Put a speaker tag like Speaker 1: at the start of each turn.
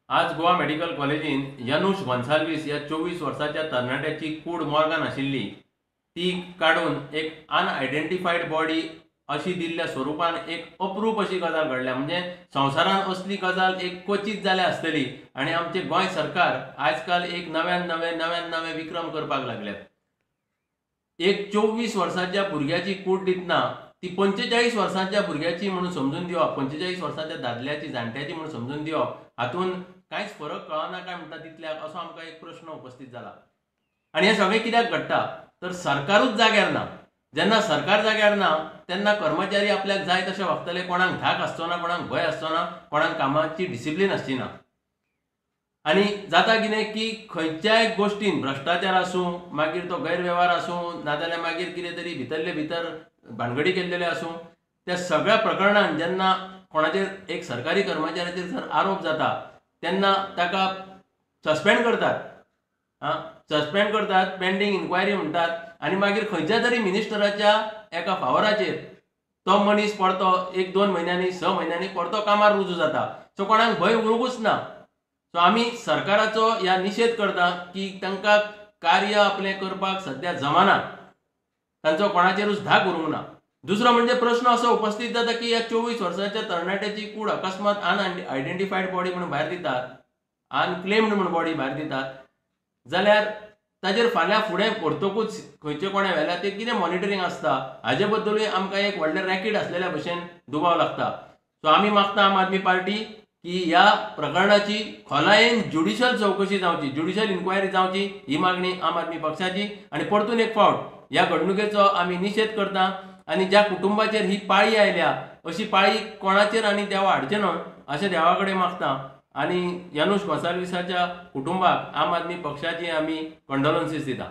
Speaker 1: आज गोवा मेडिकल कॉलेजीन यनुश गोन्साल्वीस या 24 वर्साच्या तरणाट्याची कूड मॉर्गान आशिल्ली ती काढून एक अनआयडेंटिफाईड बॉडी अशी दिल्ल्या स्वरूपान एक अप्रूप अशी गजाल घडल्या। म्हणजे संवसारान असली गजाल एक क्वचित जाल्या आसतली आणि आमचे गोंय सरकार आजकाल एक नव्यान नवे विक्रम करपाक लागल्यात। एक 24 वर्साच्या भुरग्याची कूड दितना ती 45 वर्साच्या भुरग्याची म्हणून समजून दिवप, 45 वर्साच्या दादल्याची जाणट्याची म्हणून समजून दिवप, हातून कांयच फरक कळना काय म्हणटा तितल्याक असो आमकां एक प्रश्न उपस्थित जाला। आणि हे सगळें कित्याक घडटा तर सरकारूच जाग्यार ना। जेन्ना सरकार जाग्यार ना तेन्ना कर्मचारी आपल्याक जाय तशें वागतले, कोणाक धाक आसचो ना, कोणाक भंय आसचो ना, कोणाक कामाची डिसिप्लीन आसची ना। आणि जाता कितें की खंयच्याय गोष्टीन भ्रष्टाचार आसूं, मागीर तो गैरव्यवहार आसूं, नाजाल्यार मागीर कितें तरी भितरले भितर भानगडी केल्लेले आसूं, त्या सगळ्या प्रकरणांत जेन्ना कोणाचेर एक सरकारी कर्मचाऱ्याचेर जर आरोप जाता तेन्ना ताका सस्पेंड करतात, पेंडिंग इन्क्वायरी म्हणटात आणि मागीर खंयच्या तरी मिनिस्टराच्या एका फावराचेर तो मनीस परतो 1-2 म्हयन्यांनी 6 म्हयन्यांनी परतो कामार रुजू जाता। सो कोणाक भंय उरूंकूच ना। सो आमी सरकाराचो ह्या निशेध करता की तांकां कार्य आपलें करपाक सध्या जमाना, तांचो कोणाचेरूच धाक उरूंक ना। दुसरो म्हणजे प्रश्न असो उपस्थित जाता की ह्या 24 वर्साच्या तरणाट्याची कूड अकस्मात अनआयडेंटिफाईड बॉडी म्हणून भायर दितात, अनक्लेम्ड म्हणून बॉडी भायर दितात जाल्यार ताजेर फाल्यां फुडें परतोकूच खंयचे कोणे व्हेल्या ते कितें मॉनिटरींग आसता हाजे बद्दलूय आमकां एक व्हडलें रॅकेट आसलेल्या भशेन दुबाव लागता। सो आमी मागता आम आदमी पार्टी की ह्या प्रकरणाची खोलायेन ज्युडिशियल चौकशी जावची, ज्युडिशियल इन्क्वायरी जावची, ही मागणी आम आदमी पक्षाची। आणि परतून एक फावट ह्या घडणुकेचो आमी निशेध करता आणि ज्या कुटुंबाचेर ही पाळी आयल्या अशी पाळी कोणाचेर आनी देवा हाडचे न्हय अशें देवा कडेन मागता। आणि यनुश गोन्साल्विसाच्या कुटुंबाक आम आदमी पक्षाची आमी कंडोलन्सीस दिता।